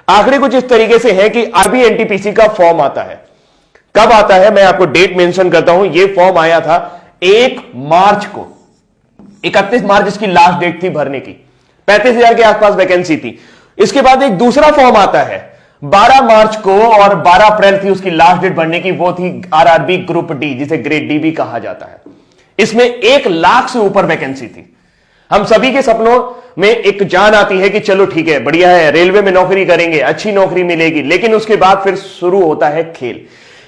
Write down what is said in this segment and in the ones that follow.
आंकड़े कुछ इस तरीके से हैं कि अभी एनटीपीसी का फॉर्म आता है। कब आता है मैं आपको डेट मेंशन करता हूं। यह फॉर्म आया था 1 मार्च को, 31 मार्च इसकी लास्ट डेट थी भरने की। 35,000 के आसपास वैकेंसी थी। इसके बाद एक दूसरा फॉर्म आता है 12 मार्च को और 12 अप्रैल थी उसकी लास्ट डेट भरने की। वो थी आरआरबी ग्रुप डी, जिसे ग्रेड डी भी कहा जाता है। इसमें 1 लाख से ऊपर वैकेंसी थी। हम सभी के सपनों में एक जान आती है कि चलो ठीक है, बढ़िया है, रेलवे में नौकरी करेंगे, अच्छी नौकरी मिलेगी। लेकिन उसके बाद फिर शुरू होता है खेल।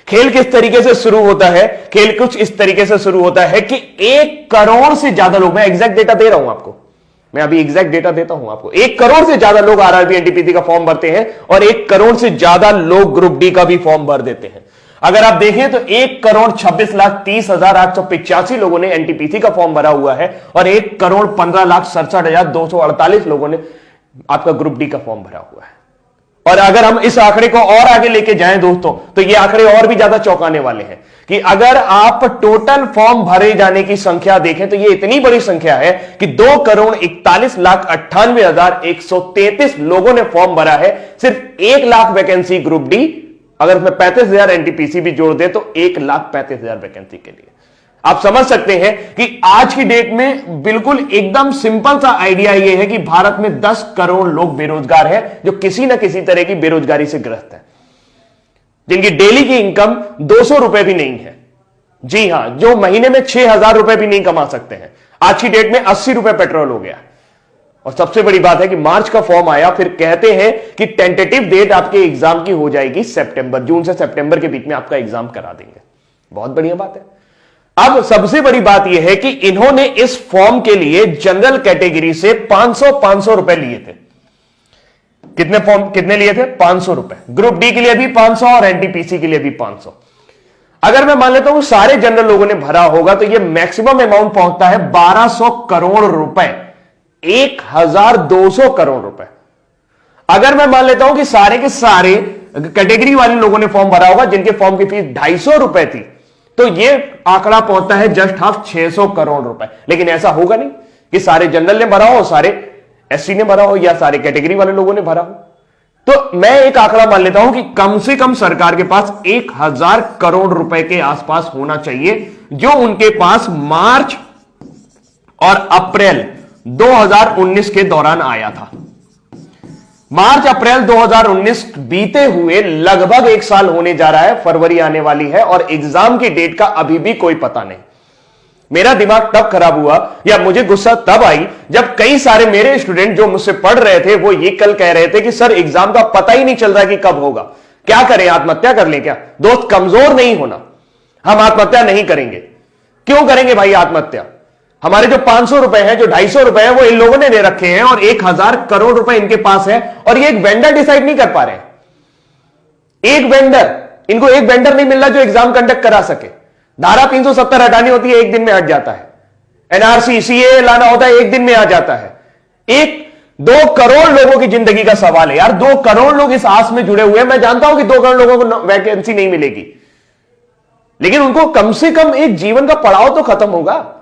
खेल किस तरीके से शुरू होता है? खेल कुछ इस तरीके से शुरू होता है कि 1 करोड़ से ज्यादा लोग, मैं एग्जैक्ट डेटा दे रहा हूं आपको, मैं अभी एग्जैक्ट डेटा देता हूं आपको, 1 करोड़ से ज्यादा लोग आरआरबी एनटीपीसी का फॉर्म भरते हैं और 1 करोड़ से ज्यादा लोग ग्रुप डी का भी फॉर्म भर देते हैं। अगर आप देखें तो 1,26,30,885 लोगों ने एनटीपीसी का फॉर्म भरा हुआ है और 1,15,67,248 लोगों ने आपका ग्रुप डी का फॉर्म भरा हुआ है। और अगर हम इस आंकड़े को और आगे लेके जाएं दोस्तों, तो ये आंकड़े और भी ज्यादा चौंकाने वाले हैं कि अगर आप टोटल फॉर्म भरे जाने की संख्या देखें तो ये इतनी बड़ी संख्या है कि 2,41,98,133 लोगों ने फॉर्म भरा है। सिर्फ 1 लाख वैकेंसी ग्रुप डी, अगर उसमें 35,000 एनटीपीसी भी जोड़ दे तो 1,35,000 वैकेंसी के लिए। आप समझ सकते हैं कि आज की डेट में बिल्कुल एकदम सिंपल सा आइडिया यह है कि भारत में 10 करोड़ लोग बेरोजगार हैं, जो किसी ना किसी तरह की बेरोजगारी से ग्रस्त है, जिनकी डेली की इनकम 200 रुपए भी नहीं है। जी हां, जो महीने में 6,000 रुपए भी नहीं कमा सकते हैं। आज की डेट में 80 रुपए पेट्रोल हो गया। और सबसे बड़ी बात है कि मार्च का फॉर्म आया, फिर कहते हैं कि टेंटेटिव डेट आपके एग्जाम की हो जाएगी सितंबर, जून से सितंबर के बीच में आपका एग्जाम करा देंगे। बहुत बढ़िया बात है। अब सबसे बड़ी बात यह है कि इन्होंने इस फॉर्म के लिए जनरल कैटेगरी से 500 रुपए लिए थे। कितने लिए थे? 500 रुपए। ग्रुप डी के लिए भी 500 और एनटीपीसी के लिए भी 500। अगर मैं मान लेता हूं सारे जनरल लोगों ने भरा होगा तो यह मैक्सिमम अमाउंट पहुंचता है 1200 करोड़ रुपए, 1,200 करोड़ रुपए। अगर मैं मान लेता हूं कि सारे के सारे कैटेगरी वाले लोगों ने फॉर्म भरा होगा जिनके फॉर्म की फीस 250 रुपए थी, तो यह आंकड़ा पहुंचता है जस्ट हाफ 600 करोड़ रुपए। लेकिन ऐसा होगा नहीं कि सारे जनरल ने भरा हो, सारे एससी ने भरा हो या सारे कैटेगरी वाले लोगों ने भरा हो। तो मैं एक आंकड़ा मान लेता हूं कि कम से कम सरकार के पास 1,000 करोड़ रुपए के आसपास होना चाहिए, जो उनके पास मार्च और अप्रैल 2019 के दौरान आया था। मार्च अप्रैल 2019 बीते हुए लगभग 1 साल होने जा रहा है, फरवरी आने वाली है और एग्जाम की डेट का अभी भी कोई पता नहीं। मेरा दिमाग तब खराब हुआ या मुझे गुस्सा तब आई जब कई सारे मेरे स्टूडेंट जो मुझसे पढ़ रहे थे वो ये कल कह रहे थे कि सर एग्जाम का पता ही नहीं चल रहा है कि कब होगा, क्या करें, आत्महत्या कर लें क्या? दोस्त, कमजोर नहीं होना, हम आत्महत्या नहीं करेंगे। क्यों करेंगे भाई आत्महत्या? हमारे जो 500 रुपए हैं, जो 250 रुपए हैं, वो इन लोगों ने दे रखे हैं और 1,000 करोड़ रुपए इनके पास है और ये एक वेंडर डिसाइड नहीं कर पा रहे हैं। एक वेंडर, इनको एक वेंडर नहीं मिल रहा जो एग्जाम कंडक्ट करा सके। धारा 370 हटानी होती है, 1 दिन में हट जाता है। एनआरसी सीए लाना होता है, 1 दिन में आ जाता है। 2 करोड़ लोगों की जिंदगी का सवाल है यार। 2 करोड़ लोग इस आस में जुड़े हुए हैं। मैं जानता हूं कि 2 करोड़ लोगों को वैकेंसी नहीं मिलेगी, लेकिन उनको कम से कम एक जीवन का पड़ाव तो खत्म होगा।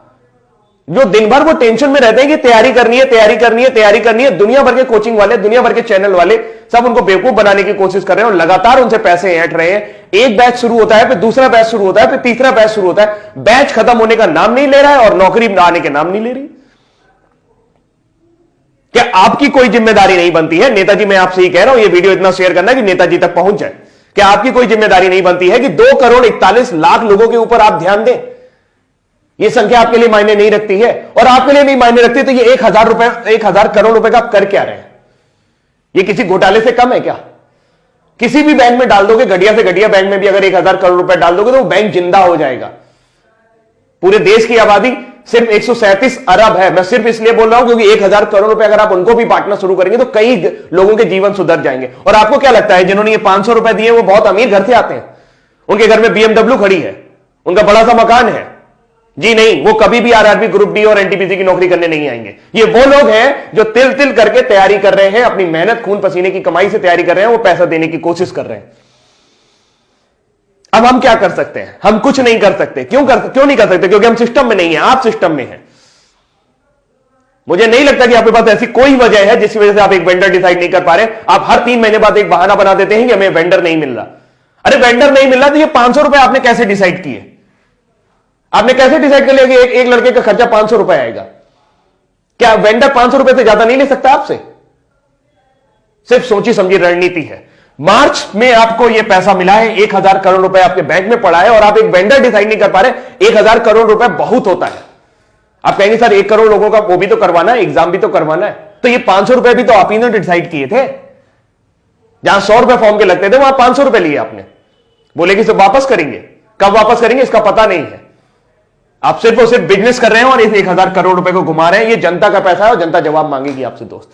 जो दिन भर वो टेंशन में रहते हैं कि तैयारी करनी है, तैयारी करनी है, तैयारी करनी है। दुनिया भर के कोचिंग वाले, दुनिया भर के चैनल वाले सब उनको बेवकूफ बनाने की कोशिश कर रहे हैं और लगातार उनसे पैसे ऐंठ रहे हैं। एक बैच शुरू होता है, फिर दूसरा बैच शुरू होता है, फिर तीसरा बैच शुरू होता है। बैच खत्म होने का नाम नहीं ले रहा है और नौकरी आने के नाम नहीं ले रही। क्या आपकी कोई जिम्मेदारी नहीं बनती है? नेताजी, मैं आपसे ही कह रहा हूं, यह वीडियो इतना शेयर करना कि नेताजी तक पहुंच जाए। क्या आपकी कोई जिम्मेदारी नहीं बनती है कि 2,41,00,000 लोगों के ऊपर आप ध्यान दें? यह संख्या आपके लिए मायने नहीं रखती है और आपके लिए नहीं मायने रखती तो ये 1,000 करोड़ रुपए का कर क्या रहे हैं? ये किसी घोटाले से कम है क्या? किसी भी बैंक में डाल दोगे, घटिया से घटिया बैंक में भी अगर 1,000 करोड़ रुपए डाल दोगे तो वो बैंक जिंदा हो जाएगा। पूरे देश की आबादी सिर्फ 137 अरब है। मैं सिर्फ इसलिए बोल रहा हूं क्योंकि 1,000 करोड़ रुपए अगर आप उनको भी बांटना शुरू करेंगे तो कई लोगों के जीवन सुधर जाएंगे। और आपको क्या लगता है जिन्होंने ये 500 रुपए दिए वो बहुत अमीर घर से आते हैं? उनके घर में BMW खड़ी है, उनका बड़ा सा मकान है? जी नहीं, वो कभी भी आरआरबी ग्रुप डी और एनटीपीसी की नौकरी करने नहीं आएंगे। ये वो लोग हैं जो तिल तिल करके तैयारी कर रहे हैं, अपनी मेहनत खून पसीने की कमाई से तैयारी कर रहे हैं, वो पैसा देने की कोशिश कर रहे हैं। अब हम क्या कर सकते हैं? हम कुछ नहीं कर सकते। क्यों नहीं कर सकते? क्योंकि हम सिस्टम में नहीं है, आप सिस्टम में हैं। मुझे नहीं लगता कि आपके पास ऐसी कोई वजह है जिसकी वजह से आप एक वेंडर डिसाइड नहीं कर पा रहे। आप हर 3 महीने बाद एक बहाना बना देते हैं कि हमें वेंडर नहीं मिल रहा। अरे वेंडर नहीं मिल रहा तो ये 500 रुपए आपने कैसे डिसाइड किए? आपने कैसे डिसाइड कर लिया कि एक लड़के का खर्चा 500 रुपए आएगा? क्या वेंडर 500 रुपए से ज्यादा नहीं ले सकता आपसे? सिर्फ सोची समझी रणनीति है। मार्च में आपको यह पैसा मिला है, 1000 करोड़ रुपए आपके बैंक में पड़ा है और आप एक वेंडर डिसाइड नहीं कर पा रहे। 1000 करोड़ रुपए बहुत होता है। आप कहेंगे सर 1 करोड़ लोगों का वो भी तो करवाना है, एग्जाम भी तो करवाना है। तो ये 500 रुपए भी तो आप ही ने डिसाइड किए थे। जहां 100 रुपए फॉर्म के लगते थे वहां 500 रुपए लिए आपने। बोले कि सब वापस करेंगे, कब वापस करेंगे इसका पता नहीं है। आप सिर्फ और सिर्फ बिजनेस कर रहे हैं और इस 1000 करोड़ रुपए को घुमा रहे हैं। ये जनता का पैसा है और जनता जवाब मांगेगी आपसे। दोस्त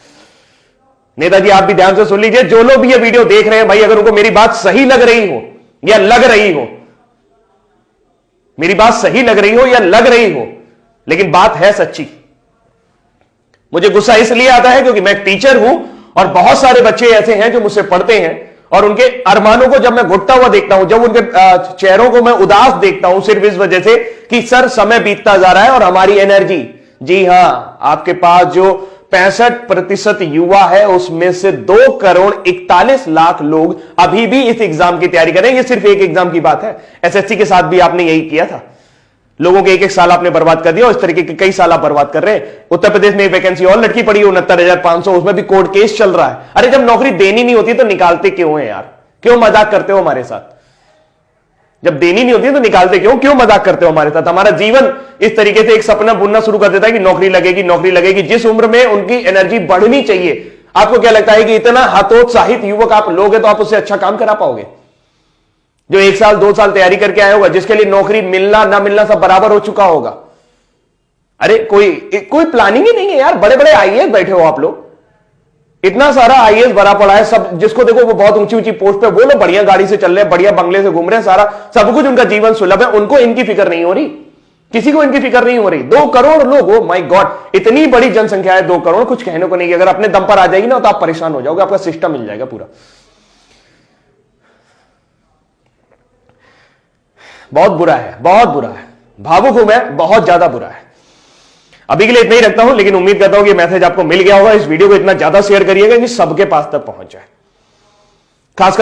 नेताजी आप भी ध्यान से सुन लीजिए, जो लोग भी ये वीडियो देख रहे हैं भाई, अगर उनको मेरी बात सही लग रही हो या लग रही हो, मेरी बात सही लग रही हो या लग रही हो, लेकिन बात है सच्ची। मुझे गुस्सा इसलिए आता है क्योंकि मैं एक टीचर हूं और बहुत सारे बच्चे ऐसे हैं जो मुझसे पढ़ते हैं और उनके अरमानों को जब मैं घुटता हुआ देखता हूं, जब उनके चेहरों को मैं उदास देखता हूं, सिर्फ इस वजह से कि सर समय बीतता जा रहा है और हमारी एनर्जी, जी हां, आपके पास जो 65% युवा है उसमें से 2,41,00,000 लोग अभी भी इस एग्जाम की तैयारी कर रहे हैं। ये सिर्फ एक एग्जाम की बात है। एसएससी के साथ भी आपने यही किया था। लोगों के एक साल आपने बर्बाद कर दिया और इस तरीके के कई साल आप बर्बाद कर रहे हैं। उत्तर प्रदेश में एक वैकेंसी और लटकी पड़ी है 69,500, उसमें भी कोर्ट केस चल रहा है। अरे जब नौकरी देनी नहीं होती तो निकालते क्यों है यार? क्यों मजाक करते हो हमारे साथ? जब देनी नहीं होती तो निकालते क्यों मजाक करते हो हमारे साथ? हमारा जीवन इस तरीके से एक सपना बुनना शुरू कर देता है कि नौकरी लगेगी, नौकरी लगेगी। जिस उम्र में उनकी एनर्जी बढ़नी चाहिए, आपको क्या लगता है कि इतना हतोत्साहित युवक आप लोगे तो आप उससे अच्छा काम करा पाओगे? जो 1 साल 2 साल तैयारी करके आया होगा, जिसके लिए नौकरी मिलना ना मिलना सब बराबर हो चुका होगा। अरे कोई प्लानिंग ही नहीं है यार। बड़े बड़े आईएएस बैठे हो आप लोग, इतना सारा आईएएस भरा पड़ा है, सब जिसको देखो वो बहुत ऊंची ऊंची पोस्ट पे, वो लोग बढ़िया गाड़ी से चल रहे हैं, बढ़िया बंगले से घूम रहे हैं, सारा सब कुछ उनका जीवन सुलभ है। उनको इनकी फिक्र नहीं हो रही, किसी को इनकी फिक्र नहीं हो रही। 2 करोड़ लोग, ओ माय गॉड, इतनी बड़ी जनसंख्या है 2 करोड़, कुछ कहने को नहीं। अगर अपने दम पर आ जाएगी ना तो आप परेशान हो जाओगे, आपका सिस्टम मिल जाएगा पूरा। बहुत बुरा है, बहुत बुरा है। भावुक हूं मैं, बहुत ज्यादा बुरा है। अभी के लिए इतना ही रखता हूं, लेकिन उम्मीद करता हूं कि मैसेज आपको मिल गया होगा। इस वीडियो को इतना ज्यादा शेयर करिएगा कि सबके पास तक पहुंच जाए, खासकर